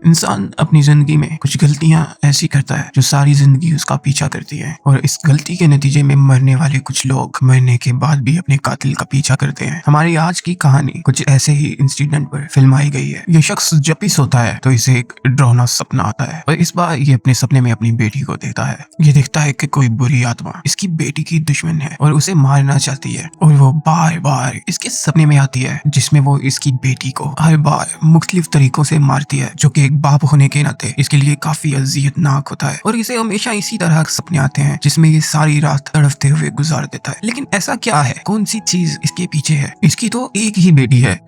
इंसान अपनी जिंदगी में कुछ गलतियां ऐसी करता है जो सारी जिंदगी उसका पीछा करती है और इस गलती के नतीजे में मरने वाले कुछ लोग मरने के बाद भी अपने कातिल का पीछा करते हैं। हमारी आज की कहानी कुछ ऐसे ही इंसिडेंट पर फिल्माई गई है। ये शख्स जब भी सोता है तो इसे एक डरावना सपना आता है और इस बार ये अपने सपने में अपनी बेटी को देखता है। ये देखता है कि कोई बुरी आत्मा इसकी बेटी की दुश्मन है और उसे मारना चाहती है और वो बार बार इसके सपने में आती है जिसमें वो इसकी बेटी को हर बार मुख्तलिफ तरीकों से मारती है, जो कि एक बाप होने के नाते इसके लिए काफी अजियतनाक होता है और इसे हमेशा इसी तरह के सपने आते हैं जिसमें ये सारी रात तड़पते हुए गुजार देता है। लेकिन ऐसा क्या है, कौन सी चीज इसके पीछे है? इसकी तो एक ही बेटी है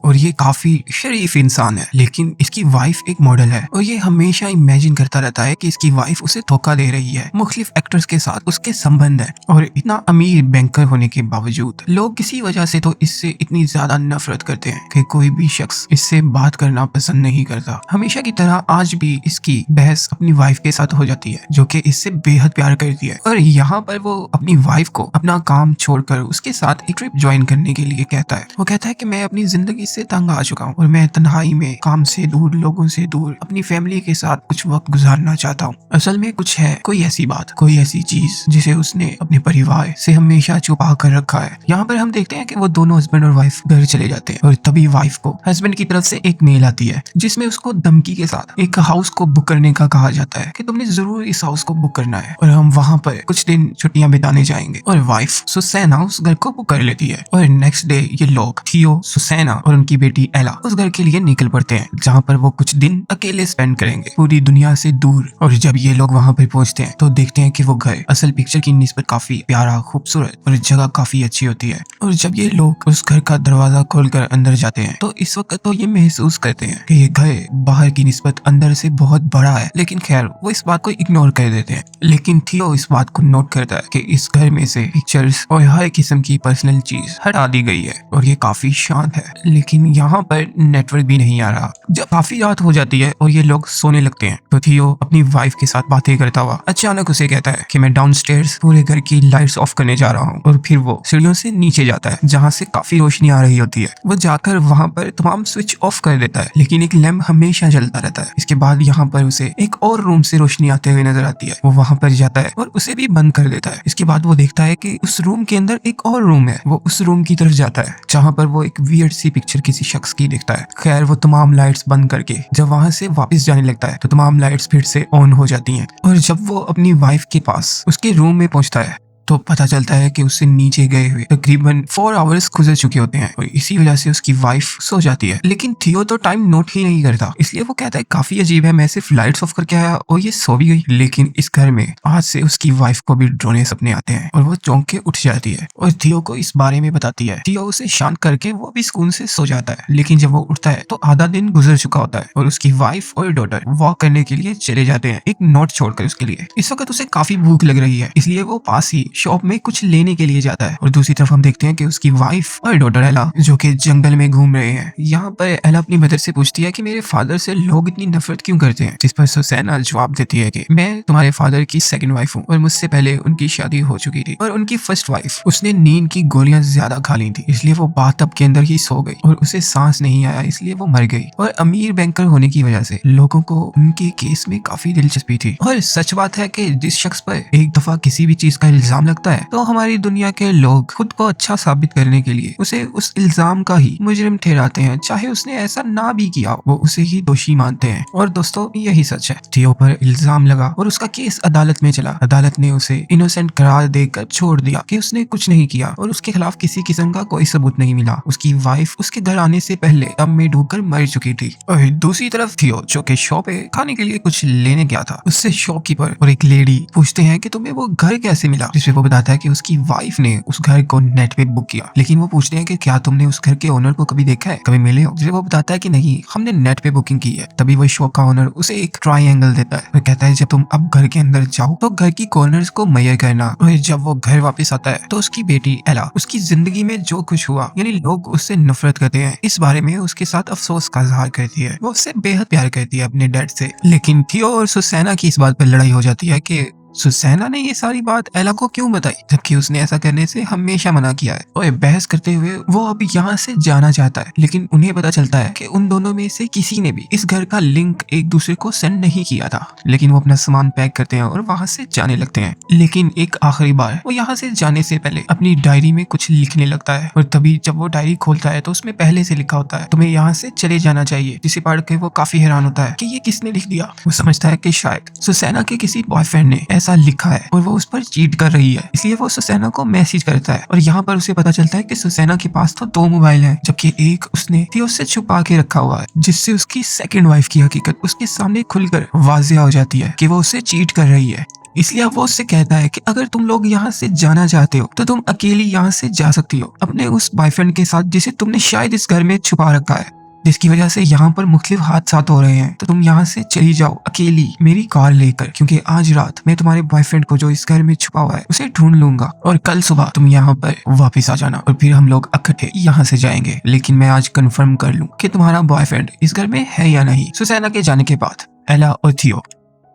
और ये काफी शरीफ इंसान है, लेकिन इसकी वाइफ एक मॉडल है और ये हमेशा इमेजिन करता रहता है कि इसकी वाइफ उसे धोखा दे रही है। मुख्तलिफ एक्टर्स के साथ उसके संबंध है और इतना अमीर बैंकर होने के बावजूद लोग किसी वजह से तो इससे इतनी ज्यादा नफरत करते हैं कि कोई भी शख्स इससे बात करना पसंद नहीं करता। हमेशा की तरह आज भी इसकी बहस अपनी वाइफ के साथ हो जाती है, जो कि इससे बेहद प्यार करती है और यहाँ पर वो अपनी वाइफ को अपना काम छोड़कर उसके साथ एक ट्रिप ज्वाइन करने के लिए कहता है। वो कहता है कि मैं अपनी जिंदगी से तंग आ चुका हूँ और मैं तन्हाई में काम से दूर, लोगों से दूर, अपनी फैमिली के साथ कुछ वक्त गुजारना चाहता हूँ। असल में कुछ है, कोई ऐसी बात, कोई ऐसी चीज जिसे उसने अपने परिवार से हमेशा छुपा कर रखा है। यहाँ पर हम देखते हैं कि वो दोनों हस्बैंड और वाइफ घर चले जाते हैं और तभी वाइफ को हस्बैंड की तरफ से एक मेल आती है जिसमें उसको धमकी के साथ एक हाउस को बुक करने का कहा जाता है कि तुमने जरूर इस हाउस को बुक करना है और हम वहाँ पर कुछ दिन छुट्टियां बिताने जाएंगे। और वाइफ सुसैना उस घर को बुक कर लेती है और नेक्स्ट डे ये लोग थियो, सुसैना और उनकी बेटी एला उस घर के लिए निकल पड़ते हैं जहाँ पर वो कुछ दिन अकेले स्पेंड करेंगे, पूरी दुनिया से दूर। और जब ये लोग वहाँ पर पहुंचते हैं तो देखते हैं कि वो घर असल पिक्चर की निस्बत काफी प्यारा, खूबसूरत और जगह काफी अच्छी होती है। और जब ये लोग उस घर का दरवाजा खोलकर अंदर जाते हैं तो इस वक्त तो ये महसूस करते हैं कि ये घर बाहर की निस्बत अंदर से बहुत बड़ा है, लेकिन खैर वो इस बात को इग्नोर कर देते हैं। लेकिन थियो इस बात को नोट करता है कि इस घर में से पिक्चर्स और हर किस्म की पर्सनल चीज हटा दी गई है और ये काफी शांत है, लेकिन यहाँ पर नेटवर्क भी नहीं आ रहा। जब काफी रात हो जाती है और ये लोग सोने लगते हैं तो थियो अपनी वाइफ के साथ बातें करता हुआ अचानक उसे कहता है कि मैं डाउनस्टेयर्स पूरे घर की लाइट्स ऑफ करने जा रहा हूँ। और फिर वो सीढ़ियों से नीचे जाता है जहाँ से काफी रोशनी आ रही होती है। वो जाकर वहाँ पर तमाम स्विच ऑफ कर देता है, लेकिन एक लैंप हमेशा जलता रहता है। इसके बाद यहाँ पर उसे एक और रूम से रोशनी आते हुए नजर आती है। वो वहाँ पर जाता है और उसे भी बंद कर देता है। इसके बाद वो देखता है कि उस रूम के अंदर एक और रूम है। वो उस रूम की तरफ जाता है जहाँ पर वो एक वियर्ड सी पिक्चर किसी शख्स की देखता है। खैर वो तमाम लाइट्स बंद करके जब वहां से वापस जाने लगता है तो तमाम लाइट्स फिर से ऑन हो जाती हैं। और जब वो अपनी वाइफ के पास उसके रूम में पहुंचता है तो पता चलता है कि उससे नीचे गए हुए तकरीबन 4 आवर्स गुजर चुके होते हैं और इसी वजह से उसकी वाइफ सो जाती है। लेकिन थियो तो टाइम नोट ही नहीं करता, इसलिए वो कहता है काफी अजीब है, मैं सिर्फ लाइट्स ऑफ करके आया और ये सो भी गई। लेकिन इस घर में आज से उसकी वाइफ को भी डरावने सपने आते हैं और वो चौंक के उठ जाती है और थियो को इस बारे में बताती है। थियो उसे शांत करके वो भी सुकून से सो जाता है। लेकिन जब वो उठता है तो आधा दिन गुजर चुका होता है और उसकी वाइफ और डॉटर वॉक करने के लिए चले जाते हैं, एक नोट छोड़कर उसके लिए। इस वक्त उसे काफी भूख लग रही है, इसलिए वो पास ही शॉप में कुछ लेने के लिए जाता है। और दूसरी तरफ हम देखते हैं कि उसकी वाइफ और डॉटर एला जो कि जंगल में घूम रहे हैं। यहाँ पर एला अपनी मदर से पूछती है कि मेरे फादर से लोग इतनी नफरत क्यों करते हैं, जिस पर सुसैना जवाब देती है कि मैं तुम्हारे फादर की सेकंड वाइफ हूँ और मुझसे पहले उनकी शादी हो चुकी थी और उनकी फर्स्ट वाइफ उसने नींद की गोलियां ज्यादा खा ली थी, इसलिए वो बाथटब के अंदर ही सो गई और उसे सांस नहीं आया, इसलिए वो मर गई। और अमीर बैंकर होने की वजह से लोगों को उनके केस में काफी दिलचस्पी थी। और सच बात है कि जिस शख्स पर एक दफा किसी भी चीज का इल्जाम लगता है तो हमारी दुनिया के लोग खुद को अच्छा साबित करने के लिए उसे उस इल्जाम का ही मुजरिम ठहराते हैं, चाहे उसने ऐसा ना भी किया, वो उसे ही दोषी मानते हैं। और दोस्तों यही सच है। थियो पर इल्जाम लगा और उसका केस अदालत में चला। अदालत ने उसे इनोसेंट करार देकर छोड़ दिया कि उसने कुछ नहीं किया और उसके खिलाफ किसी किस्म का कोई सबूत नहीं मिला। उसकी वाइफ उसके घर आने से पहले टब में डूबकर मर चुकी थी। और दूसरी तरफ थियो जो कि शॉप पे खाने के लिए कुछ लेने गया था, उससे शॉपकीपर और एक लेडी पूछते हैं कि तुम्हें वो घर कैसे मिला, जिसपे वो बताता है कि उसकी वाइफ ने उस घर को नेट पे बुक किया। लेकिन वो पूछते हैं कि क्या तुमने उस घर के ओनर को कभी देखा है, कभी मिले हो? जिसे वो बताता है कि नहीं, हमने नेट पे बुकिंग की है। तभी वो शॉप का ओनर उसे एक ट्रायंगल देता है और कहता है जब तुम अब घर के अंदर जाओ तो घर की कॉर्नर्स को मैयर करना। और जब वो घर वापस आता है तो उसकी बेटी एला उसकी जिंदगी में जो कुछ हुआ, यानी लोग उससे नफरत करते हैं, इस बारे में उसके साथ अफसोस का इजहार करती है। वो उससे बेहद प्यार करती है अपने डैड से। लेकिन थियो और सुसैना की इस बात पर लड़ाई हो जाती है कि सुसैना ने ये सारी बात एला को क्यों बताई, जबकि उसने ऐसा करने से हमेशा मना किया है। और बहस करते हुए वो अब यहाँ से जाना चाहता है, लेकिन उन्हें पता चलता है कि उन दोनों में से किसी ने भी इस घर का लिंक एक दूसरे को सेंड नहीं किया था। लेकिन वो अपना सामान पैक करते हैं और वहाँ से जाने लगते हैं। लेकिन एक आखिरी बार वो यहाँ से जाने से पहले अपनी डायरी में कुछ लिखने लगता है, और तभी जब वो डायरी खोलता है तो उसमें पहले से लिखा होता है, तुम्हें यहाँ से चले जाना चाहिए। जिसे पढ़ के वो काफी हैरान होता है कि ये किसने लिख दिया। वो समझता है कि शायद सुसैना के किसी बॉयफ्रेंड ने ऐसा लिखा है और वो उस पर चीट कर रही है, इसलिए वो सुसैना को मैसेज करता है। और यहाँ पर उसे पता चलता है कि सुसैना के पास तो 2 मोबाइल हैं, जबकि एक उसने थियो से छुपा के रखा हुआ है, जिससे उसकी सेकंड वाइफ की हकीकत उसके सामने खुलकर वाजिया हो जाती है कि वो उसे चीट कर रही है। इसलिए अब वो उससे कहता है कि अगर तुम लोग यहाँ से जाना चाहते हो तो तुम अकेली यहाँ से जा सकती हो अपने उस बॉयफ्रेंड के साथ, जिसे तुमने शायद इस घर में छुपा रखा है, जिसकी वजह से यहाँ पर मुख्तलिफ हादसात हो रहे हैं। तो तुम यहाँ से चली जाओ अकेली मेरी कार लेकर, क्योंकि आज रात मैं तुम्हारे बॉयफ्रेंड को जो इस घर में छुपा हुआ है उसे ढूंढ लूंगा, और कल सुबह तुम यहाँ पर वापस आ जाना और फिर हम लोग इकट्ठे यहाँ से जाएंगे। लेकिन मैं आज कंफर्म कर लूं कि तुम्हारा बॉयफ्रेंड इस घर में है या नहीं। सुसैना के जाने के बाद एला और थियो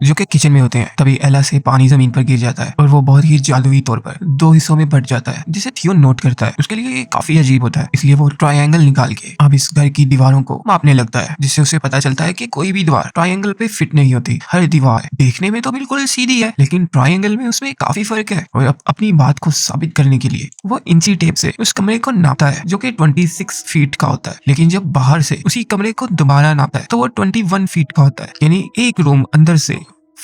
जो कि किचन में होते हैं, तभी एला से पानी जमीन पर गिर जाता है और वो बहुत ही जादुई तौर पर 2 हिस्सों में बट जाता है, जिसे थियो नोट करता है। उसके लिए ये काफी अजीब होता है, इसलिए वो ट्रायंगल निकाल के अब इस घर की दीवारों को मापने लगता है, जिससे उसे पता चलता है कि कोई भी दीवार ट्रायंगल पे फिट नहीं होती। हर दीवार देखने में तो बिल्कुल सीधी है, लेकिन ट्रायंगल में उसमें काफी फर्क है। और अब अपनी बात को साबित करने के लिए वो इंची टेप से उस कमरे को नापता है, जो कि 26 फीट का होता है। लेकिन जब बाहर से उसी कमरे को दोबारा नापता है तो वो 21 फीट का होता है, यानी एक रूम अंदर से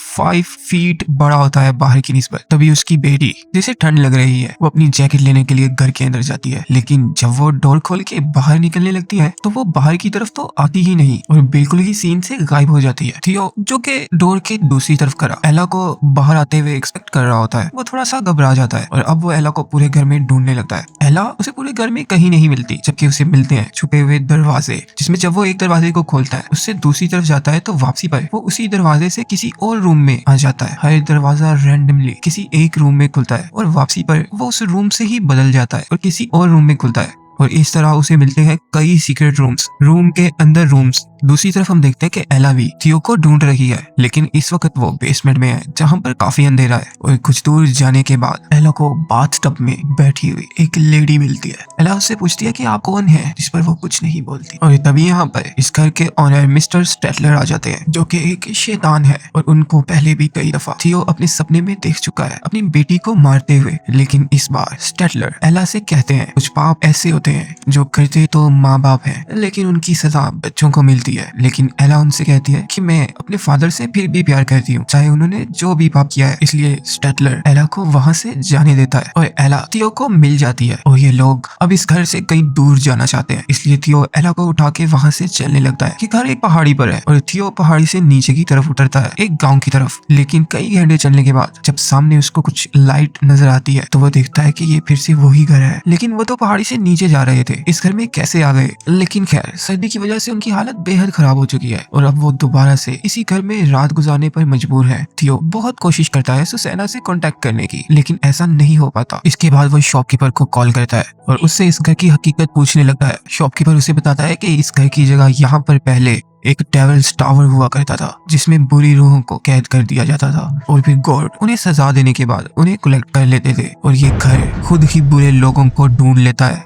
5 फीट बड़ा होता है बाहर की निस्बत। तभी उसकी बेटी, जिसे ठंड लग रही है, वो अपनी जैकेट लेने के लिए घर के अंदर जाती है, लेकिन जब वो डोर खोल के बाहर निकलने लगती है तो वो बाहर की तरफ तो आती ही नहीं और बिल्कुल ही सीन से गायब हो जाती है। थियो, जो कि डोर के दूसरी तरफ खड़ा एला को बाहर आते हुए एक्सपेक्ट कर रहा होता है, वो थोड़ा सा घबरा जाता है और अब वो एला को पूरे घर में ढूंढने लगता है। एला उसे पूरे घर में कहीं नहीं मिलती, जबकि उसे मिलते हैं छुपे हुए दरवाजे, जिसमें जब वो एक दरवाजे को खोलता है उससे दूसरी तरफ जाता है तो वापसी पर वो उसी दरवाजे से किसी और रूम में आ जाता है। हर दरवाजा रैंडमली किसी एक रूम में खुलता है और वापसी पर वो उस रूम से ही बदल जाता है और किसी और रूम में खुलता है, और इस तरह उसे मिलते हैं कई सीक्रेट रूम्स, रूम के अंदर रूम्स। दूसरी तरफ हम देखते हैं कि एला भी थियो को ढूंढ रही है, लेकिन इस वक्त वो बेसमेंट में है, जहां पर काफी अंधेरा है। और कुछ दूर जाने के बाद एला को बाथटब में बैठी हुई एक लेडी मिलती है। एला उससे पूछती है कि आप कौन है, जिस पर वो कुछ नहीं बोलती। और तभी यहाँ पर इस घर के ऑनर मिस्टर स्टेटलर आ जाते हैं, जो कि एक शैतान है और उनको पहले भी कई दफा थियो अपने सपने में देख चुका है अपनी बेटी को मारते हुए। लेकिन इस बार स्टेटलर एला से कहते हैं कुछ पाप ऐसे होते हैं जो करते तो माँ बाप है, लेकिन उनकी सजा बच्चों को मिलती है। लेकिन एला उनसे कहती है कि मैं अपने फादर से फिर भी प्यार करती हूँ, चाहे उन्होंने जो भी पाप किया है। इसलिए स्टेटलर एला को वहाँ से जाने देता है और एला थियो को मिल जाती है। और ये लोग अब इस घर से कहीं दूर जाना चाहते हैं, इसलिए थियो एला को उठा के वहाँ से चलने लगता है कि घर एक पहाड़ी पर है और थियो पहाड़ी से नीचे की तरफ उतरता है एक गाँव की तरफ। लेकिन कई घंटे चलने के बाद जब सामने उसको कुछ लाइट नजर आती है तो वो देखता है कि ये फिर से वही घर है, लेकिन वो तो पहाड़ी से नीचे जा रहे थे, इस घर में कैसे आ गए। लेकिन खैर सर्दी की वजह से उनकी हालत बेहद खराब हो चुकी है और अब वो दोबारा से इसी घर में रात गुजारने पर मजबूर है। थियो बहुत कोशिश करता है सुसैना से कांटेक्ट करने की, लेकिन ऐसा नहीं हो पाता। इसके बाद वो शॉपकीपर को कॉल करता है और उससे इस घर की हकीकत पूछने लगता है। शॉपकीपर उसे बताता है कि इस घर की जगह यहाँ पर पहले एक डेविल्स टावर हुआ करता था, जिसमें बुरी रूहों को कैद कर दिया जाता था और फिर गॉड उन्हें सजा देने के बाद उन्हें कलेक्ट कर लेते थे। और ये घर खुद ही बुरे लोगों को ढूंढ लेता है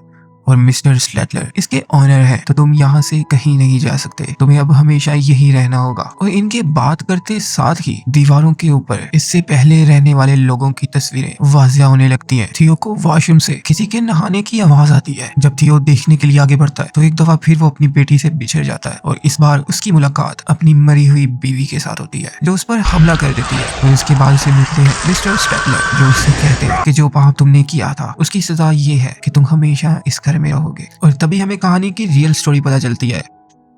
और मिस्टर स्लेटलर इसके ऑनर है, तो तुम यहाँ से कहीं नहीं जा सकते, तुम्हें अब हमेशा यही रहना होगा। और इनके बात करते साथ ही दीवारों के ऊपर इससे पहले रहने वाले लोगों की तस्वीरें वाजिया होने लगती हैं। थियो को वॉशरूम से किसी के नहाने की आवाज आती है। जब थियो देखने के लिए आगे बढ़ता है तो एक दफा फिर वो अपनी बेटी से बिछड़ जाता है और इस बार उसकी मुलाकात अपनी मरी हुई बीवी के साथ होती है, जो उस पर हमला कर देती है। और इसके बाद उसे मिलते हैं मिस्टर स्टेटलर, जो उससे कहते हैं कि जो पाप तुमने किया था उसकी सजा ये है कि तुम हमेशा इस घर में रहोगे। और तभी हमें कहानी की रियल स्टोरी पता चलती है।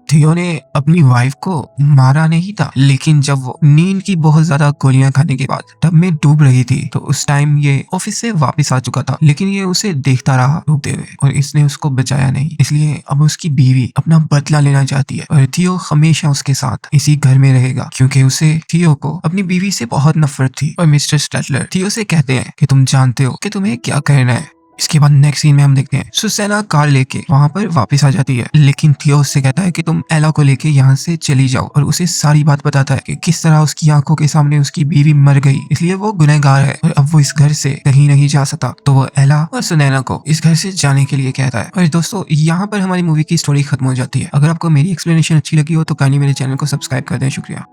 थियो ने अपनी वाइफ को मारा नहीं था, लेकिन जब वो नींद की बहुत ज्यादा गोलियां खाने के बाद टब में डूब रही थी तो उस टाइम ये ऑफिस से वापस आ चुका था, लेकिन ये उसे देखता रहा डूबते हुए और इसने उसको बचाया नहीं। इसलिए अब उसकी बीवी अपना बदला लेना चाहती है और थियो हमेशा उसके साथ इसी घर में रहेगा, क्योंकि उसे थियो को अपनी बीवी से बहुत नफरत थी। और मिस्टर स्टेटलर थियो से कहते हैं कि तुम जानते हो कि तुम्हें क्या करना है, इसके बाद नेक्स्ट सीन में हम देखते हैं सुसैना कार लेके वहां पर वापस आ जाती है, लेकिन थियो उससे कहता है कि तुम एला को लेके यहाँ से चली जाओ और उसे सारी बात बताता है कि किस तरह उसकी आंखों के सामने उसकी बीवी मर गई, इसलिए वो गुनहगार है और अब वो इस घर से कहीं नहीं जा सकता। तो वो एला और सुनैना को इस घर से जाने के लिए कहता है। और दोस्तों यहाँ पर हमारी मूवी की स्टोरी खत्म हो जाती है। अगर आपको मेरी एक्सप्लेनेशन अच्छी लगी हो तो काइंडली मेरे चैनल को सब्सक्राइब कर दें। शुक्रिया।